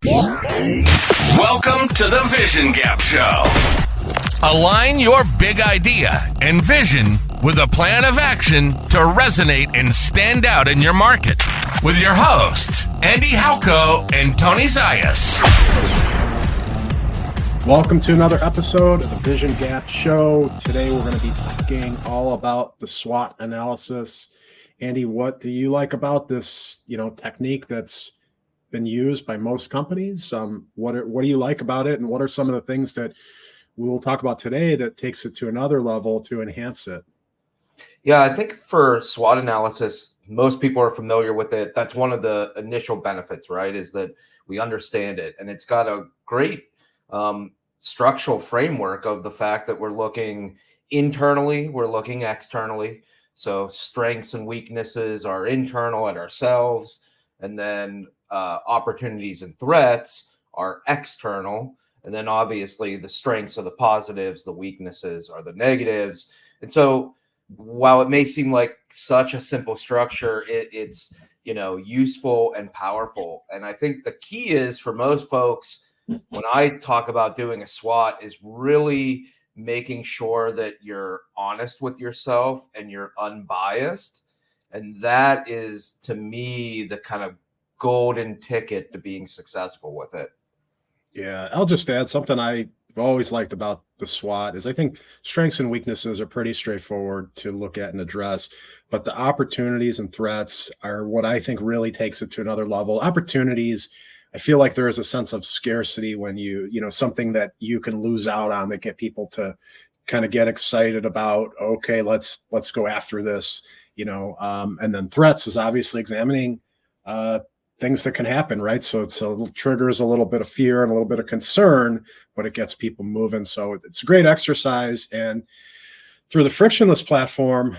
Welcome to the Vision Gap Show. Align your big idea and vision with a plan of action to resonate and stand out in your market. With your hosts, Halko and Tony Zayas. Welcome to another episode of the Vision Gap Show. Today we're going to be talking all about the SWOT analysis. Andy, what do you like about this, technique that's been used by most companies? What do you like about it, and what are some of the things that we will talk about today that takes it to another level to enhance it? Yeah, I think for SWOT analysis, most people are familiar with it. That's one of the initial benefits, right? Is that we understand it, and it's got a great structural framework of the fact that we're looking internally, we're looking externally. So strengths and weaknesses are internal at ourselves, and then opportunities and threats are external. And then obviously the strengths are the positives, the weaknesses are the negatives. And so while it may seem like such a simple structure, it's useful and powerful. And I think the key is for most folks, when I talk about doing a SWOT, is really making sure that you're honest with yourself and you're unbiased. And that is, to me, the kind of golden ticket to being successful with it. Yeah, I'll just add something I've always liked about the SWOT is I think strengths and weaknesses are pretty straightforward to look at and address, but the opportunities and threats are what I think really takes it to another level. Opportunities, I feel like there is a sense of scarcity when something that you can lose out on that get people to kind of get excited about, okay, let's go after this, and then threats is obviously examining things that can happen, right? So triggers a little bit of fear and a little bit of concern, but it gets people moving. So it's a great exercise. And through the Frictionless platform,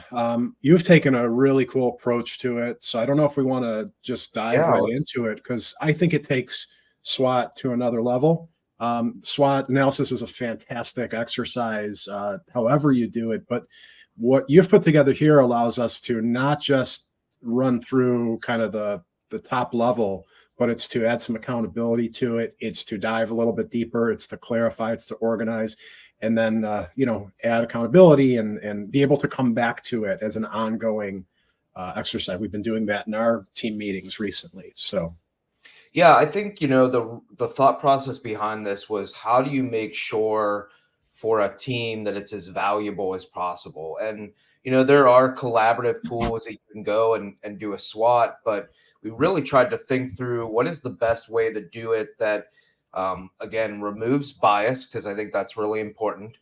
you've taken a really cool approach to it. So I don't know if we want to just dive right into it, because I think it takes SWOT to another level. SWOT analysis is a fantastic exercise, however you do it. But what you've put together here allows us to not just run through kind of the top level, but it's to add some accountability to it. It's to dive a little bit deeper. It's to clarify. It's to organize. And then, add accountability and be able to come back to it as an ongoing exercise. We've been doing that in our team meetings recently. So, yeah, I think, the thought process behind this was, how do you make sure for a team that it's as valuable as possible? And, there are collaborative tools that you can go and do a SWOT, but we really tried to think through what is the best way to do it that, again, removes bias, because I think that's really important,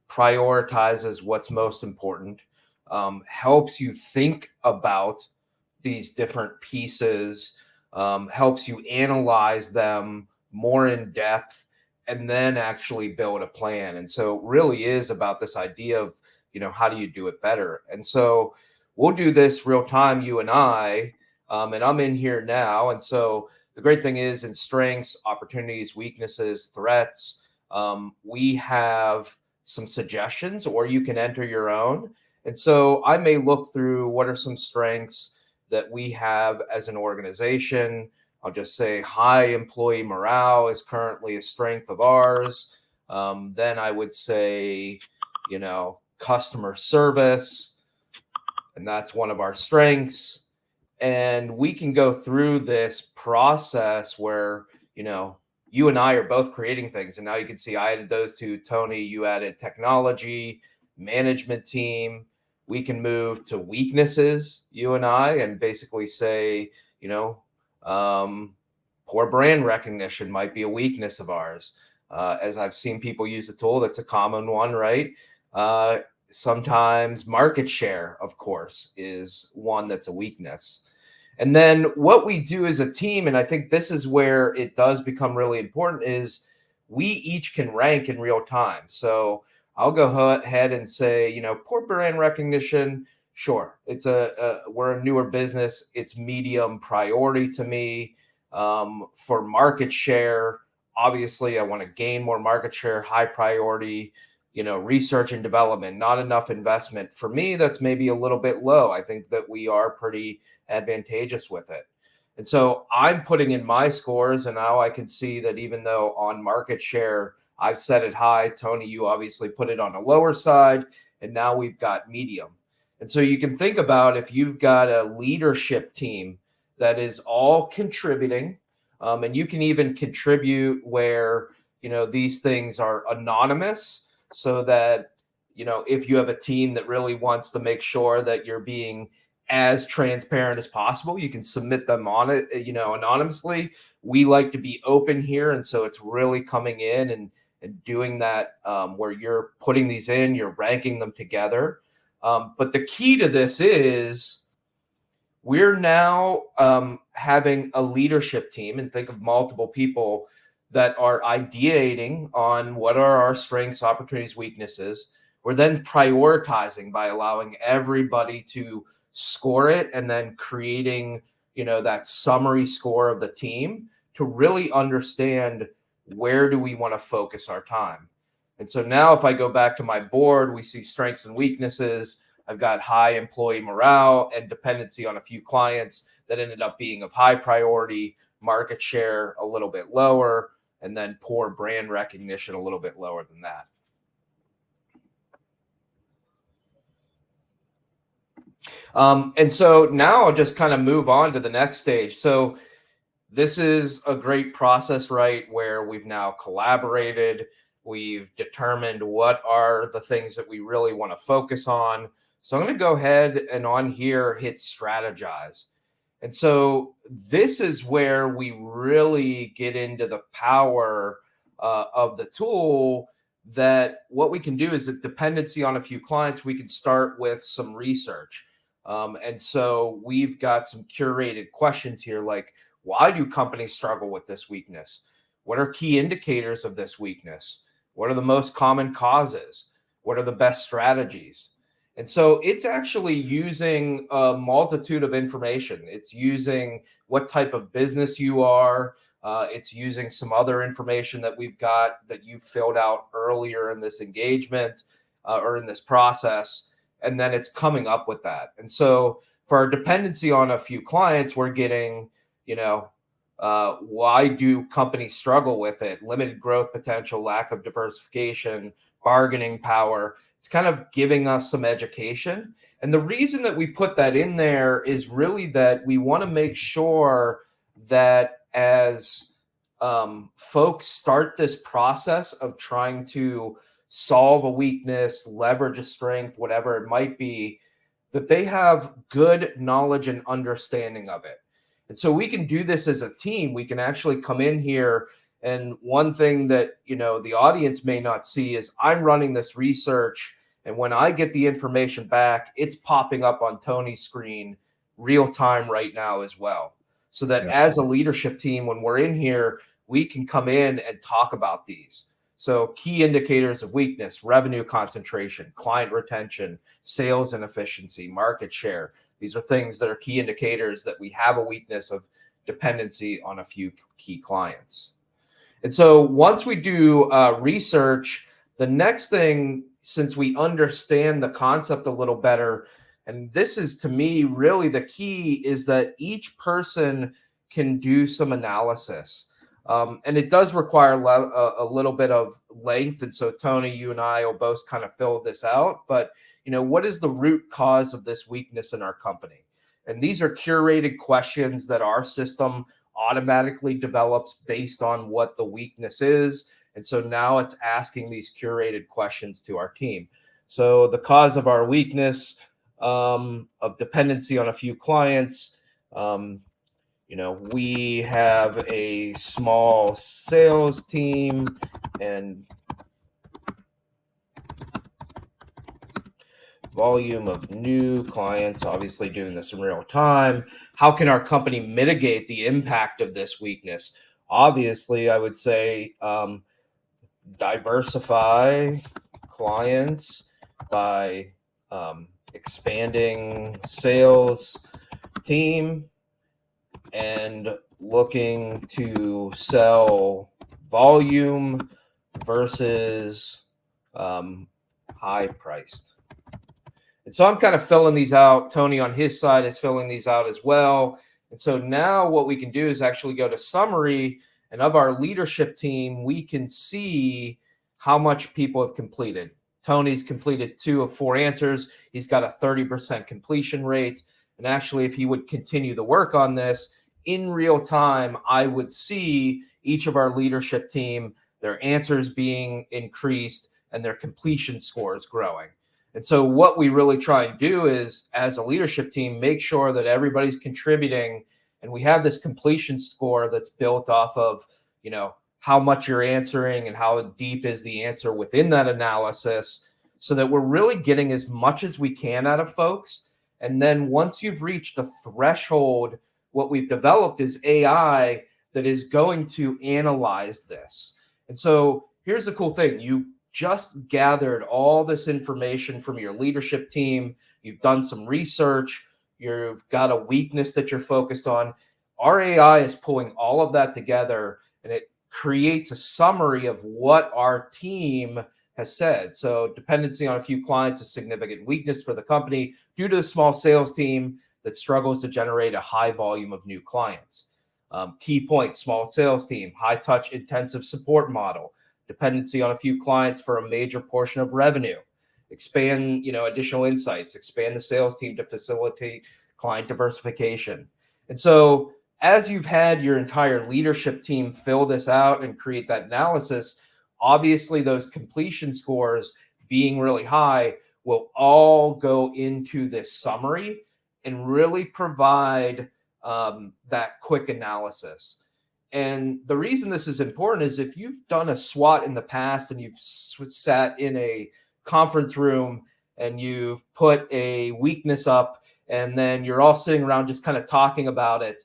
prioritizes what's most important, helps you think about these different pieces, helps you analyze them more in depth, and then actually build a plan. And so it really is about this idea of, how do you do it better? And so we'll do this real time, you and I, and I'm in here now. And so the great thing is, in strengths, opportunities, weaknesses, threats, we have some suggestions, or you can enter your own. And so I may look through what are some strengths that we have as an organization. I'll just say high employee morale is currently a strength of ours. Then I would say, customer service, and that's one of our strengths. And we can go through this process where, you and I are both creating things. And now you can see I added those two. Tony, you added technology, management team. We can move to weaknesses, you and I, and basically say, poor brand recognition might be a weakness of ours. As I've seen people use the tool, that's a common one, right? Sometimes market share, of course, is one that's a weakness. And then what we do as a team, and I think this is where it does become really important, is we each can rank in real time. So I'll go ahead and say, poor brand recognition, sure, it's we're a newer business. It's medium priority to me. For market share, obviously I want to gain more market share, high priority. Research and development, not enough investment. For me, that's maybe a little bit low. I think that we are pretty advantageous with it. And so I'm putting in my scores, and now I can see that even though on market share, I've set it high, Tony, you obviously put it on a lower side, and now we've got medium. And so you can think about if you've got a leadership team that is all contributing, and you can even contribute where, these things are anonymous, so that, if you have a team that really wants to make sure that you're being as transparent as possible, you can submit them on it, anonymously. We like to be open here. And so it's really coming in and doing that, where you're putting these in, you're ranking them together. But the key to this is we're now having a leadership team, and think of multiple people that are ideating on what are our strengths, opportunities, weaknesses. We're then prioritizing by allowing everybody to score it, and then creating, that summary score of the team to really understand where do we want to focus our time. And so now if I go back to my board, we see strengths and weaknesses. I've got high employee morale and dependency on a few clients that ended up being of high priority, market share a little bit lower, and then poor brand recognition a little bit lower than that. And so now I'll just kind of move on to the next stage. So this is a great process, right? Where we've now collaborated, we've determined what are the things that we really want to focus on. So I'm going to go ahead and on here, hit strategize. And so this is where we really get into the power of the tool, that what we can do is a dependency on a few clients. We can start with some research. And so we've got some curated questions here, like, why do companies struggle with this weakness? What are key indicators of this weakness? What are the most common causes? What are the best strategies? And so it's actually using a multitude of information. It's using what type of business you are. It's using some other information that we've got that you filled out earlier in this engagement or in this process. And then it's coming up with that. And so for our dependency on a few clients, we're getting, why do companies struggle with it? Limited growth potential, lack of diversification, bargaining power. It's kind of giving us some education. And the reason that we put that in there is really that we want to make sure that as folks start this process of trying to solve a weakness, leverage a strength, whatever it might be, that they have good knowledge and understanding of it. And so we can do this as a team. We can actually come in here, and one thing that, the audience may not see is I'm running this research, and when I get the information back, it's popping up on Tony's screen real time right now as well. So that as a leadership team, when we're in here, we can come in and talk about these. So key indicators of weakness: revenue concentration, client retention, sales inefficiency, market share. These are things that are key indicators that we have a weakness of dependency on a few key clients. And so once we do research, the next thing, since we understand the concept a little better, and this is to me really the key, is that each person can do some analysis. And it does require a little bit of length. And so Tony, you and I will both kind of fill this out, but what is the root cause of this weakness in our company? And these are curated questions that our system automatically develops based on what the weakness is. And so now it's asking these curated questions to our team. So the cause of our weakness of dependency on a few clients, we have a small sales team and volume of new clients, obviously doing this in real time. How can our company mitigate the impact of this weakness? Obviously, I would say diversify clients by expanding sales team and looking to sell volume versus high priced. And so I'm kind of filling these out. Tony on his side is filling these out as well. And so now what we can do is actually go to summary, and of our leadership team, we can see how much people have completed. Tony's completed 2 of 4 answers. He's got a 30% completion rate. And actually, if he would continue the work on this in real time, I would see each of our leadership team, their answers being increased and their completion scores growing. And so what we really try and do is, as a leadership team, make sure that everybody's contributing, and we have this completion score that's built off of, how much you're answering and how deep is the answer within that analysis, so that we're really getting as much as we can out of folks. And then once you've reached a threshold, what we've developed is AI that is going to analyze this. And so here's the cool thing. You just gathered all this information from your leadership team. You've done some research. You've got a weakness that you're focused on. Our AI is pulling all of that together, and it creates a summary of what our team has said. So dependency on a few clients is significant weakness for the company due to the small sales team that struggles to generate a high volume of new clients. Key points: small sales team, high touch intensive support model, dependency on a few clients for a major portion of revenue, expand, additional insights, expand the sales team to facilitate client diversification. And so as you've had your entire leadership team fill this out and create that analysis, obviously those completion scores being really high will all go into this summary and really provide that quick analysis. And the reason this is important is if you've done a SWOT in the past and you've sat in a conference room and you've put a weakness up and then you're all sitting around just kind of talking about it,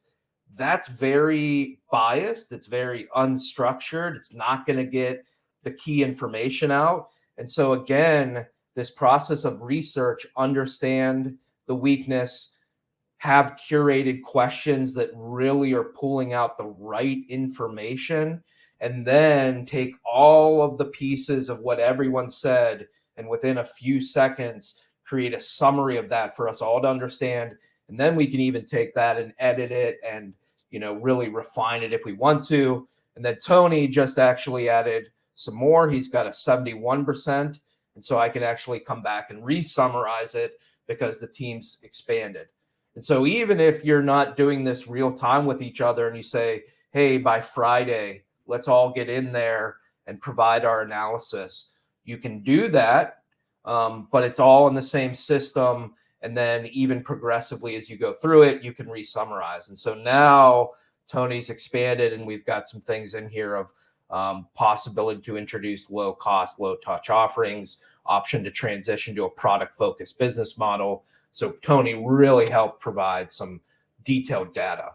that's very biased. It's very unstructured. It's not going to get the key information out. And so again, this process of research, understand the weakness, have curated questions that really are pulling out the right information, and then take all of the pieces of what everyone said and within a few seconds create a summary of that for us all to understand. And then we can even take that and edit it and really refine it if we want to. And then Tony just actually added some more. He's got a 71%. And so I can actually come back and re-summarize it because the team's expanded. And so even if you're not doing this real time with each other and you say, hey, by Friday, let's all get in there and provide our analysis, you can do that, but it's all in the same system. And then even progressively as you go through it, you can re-summarize. And so now Tony's expanded and we've got some things in here of possibility to introduce low cost, low touch offerings, option to transition to a product focused business model. So Tony really helped provide some detailed data.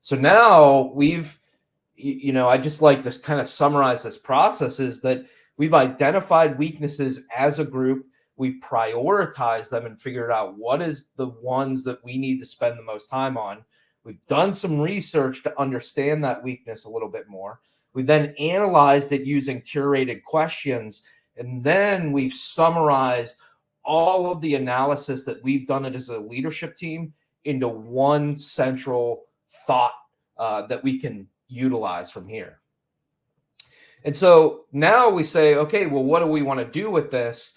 So now I just like to kind of summarize this process is that we've identified weaknesses as a group. We've prioritized them and figured out what is the ones that we need to spend the most time on. We've done some research to understand that weakness a little bit more. We then analyzed it using curated questions, and then we've summarized all of the analysis that we've done it as a leadership team into one central thought that we can utilize from here. And so now we say, okay, well, what do we want to do with this?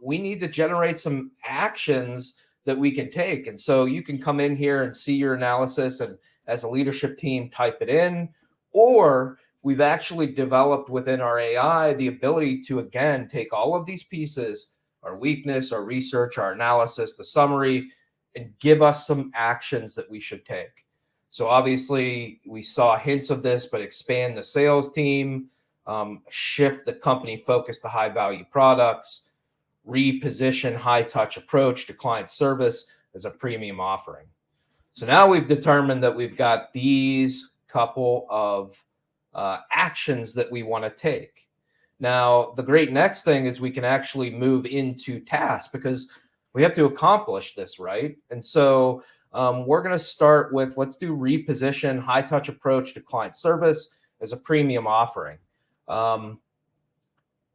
We need to generate some actions that we can take. And so you can come in here and see your analysis and as a leadership team, type it in, or we've actually developed within our AI the ability to, again, take all of these pieces, our weakness, our research, our analysis, the summary, and give us some actions that we should take. So obviously we saw hints of this, but expand the sales team, shift the company focus to high value products, reposition high touch approach to client service as a premium offering. So now we've determined that we've got these couple of actions that we want to take. Now, the great next thing is we can actually move into tasks because we have to accomplish this, right? And so we're going to start with, let's do reposition high touch approach to client service as a premium offering.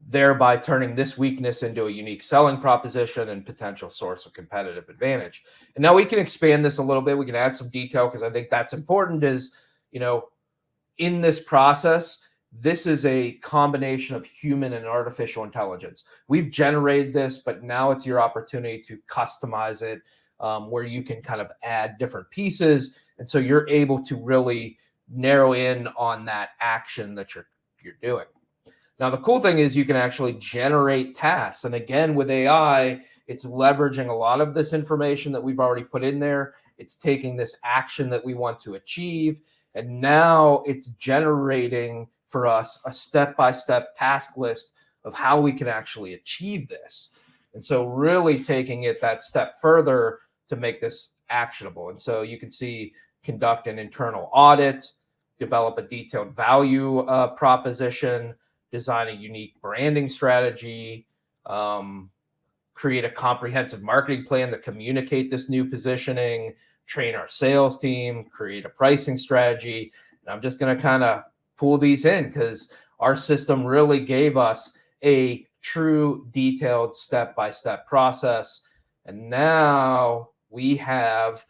thereby turning this weakness into a unique selling proposition and potential source of competitive advantage. And now we can expand this a little bit. We can add some detail because I think that's important is, in this process, this is a combination of human and artificial intelligence. We've generated this, but now it's your opportunity to customize it, where you can kind of add different pieces. And so you're able to really narrow in on that action that you're doing. Now, the cool thing is you can actually generate tasks. And again, with AI, it's leveraging a lot of this information that we've already put in there. It's taking this action that we want to achieve, and now it's generating for us a step-by-step task list of how we can actually achieve this. And so really taking it that step further to make this actionable. And so you can see conduct an internal audit, develop a detailed value proposition, design a unique branding strategy, create a comprehensive marketing plan to communicate this new positioning, train our sales team, create a pricing strategy. And I'm just going to kind of pull these in because our system really gave us a true detailed step-by-step process. And now we have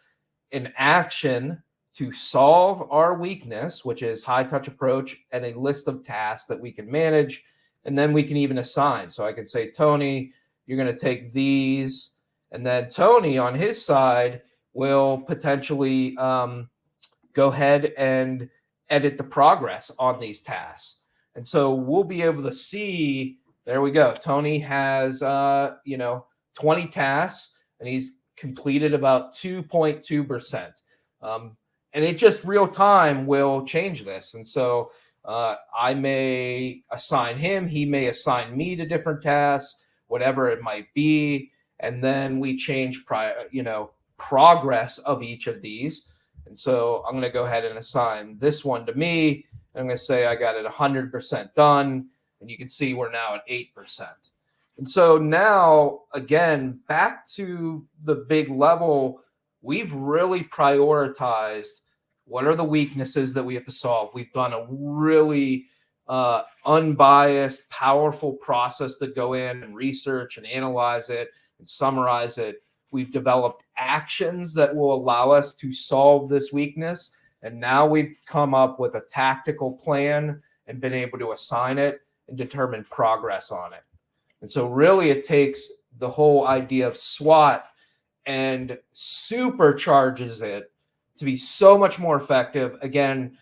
an action to solve our weakness, which is high touch approach, and a list of tasks that we can manage. And then we can even assign. So I can say, Tony, you're going to take these. And then Tony on his side will potentially go ahead and edit the progress on these tasks. And so we'll be able to see, there we go. Tony has, 20 tasks and he's completed about 2.2%. And it just real time will change this. And so I may assign him, he may assign me to different tasks, whatever it might be. And then we change progress of each of these. And so I'm going to go ahead and assign this one to me. I'm going to say I got it 100% done. And you can see we're now at 8%. And so now, again, back to the big level, we've really prioritized what are the weaknesses that we have to solve. We've done a really unbiased, powerful process to go in and research and analyze it and summarize it. We've developed actions that will allow us to solve this weakness. And now we've come up with a tactical plan and been able to assign it and determine progress on it. And so really it takes the whole idea of SWOT and supercharges it to be so much more effective. Again,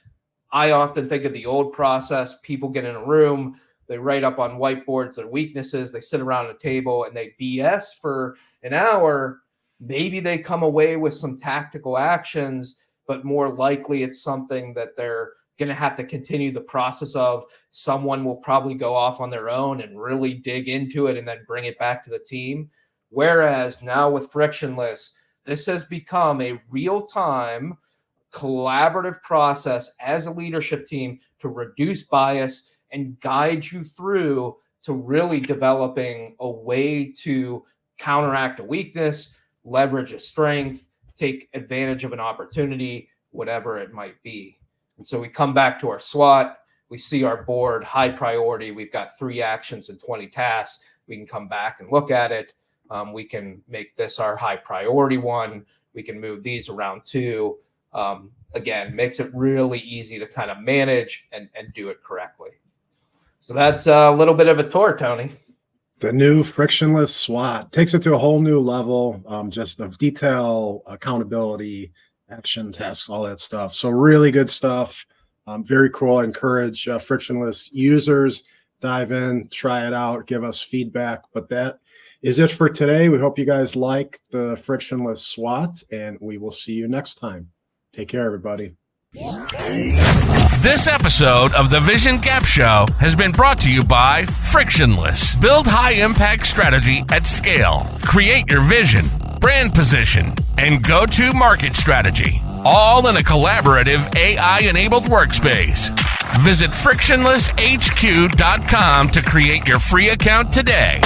I often think of the old process. People get in a room, they write up on whiteboards their weaknesses, they sit around a table and they BS for an hour. Maybe they come away with some tactical actions, but more likely it's something that they're going to have to continue the process of. Someone will probably go off on their own and really dig into it and then bring it back to the team. Whereas now with Frictionless, this has become a real-time collaborative process as a leadership team to reduce bias and guide you through to really developing a way to counteract a weakness, leverage a strength, take advantage of an opportunity, whatever it might be. And so we come back to our SWOT. We see our board, high priority. We've got 3 actions and 20 tasks. We can come back and look at it. We can make this our high priority one. We can move these around too. Again, makes it really easy to kind of manage and do it correctly. So that's a little bit of a tour, Tony. The new Frictionless SWOT takes it to a whole new level, just of detail, accountability, action tasks, all that stuff. So really good stuff. Very cool. I encourage Frictionless users, dive in, try it out, give us feedback. But that is it for today. We hope you guys like the Frictionless SWOT, and we will see you next time. Take care, everybody. This episode of the Vision Gap Show has been brought to you by Frictionless. Build high-impact strategy at scale. Create your vision, brand position, and go-to-market strategy, all in a collaborative AI-enabled workspace. Visit frictionlesshq.com to create your free account today.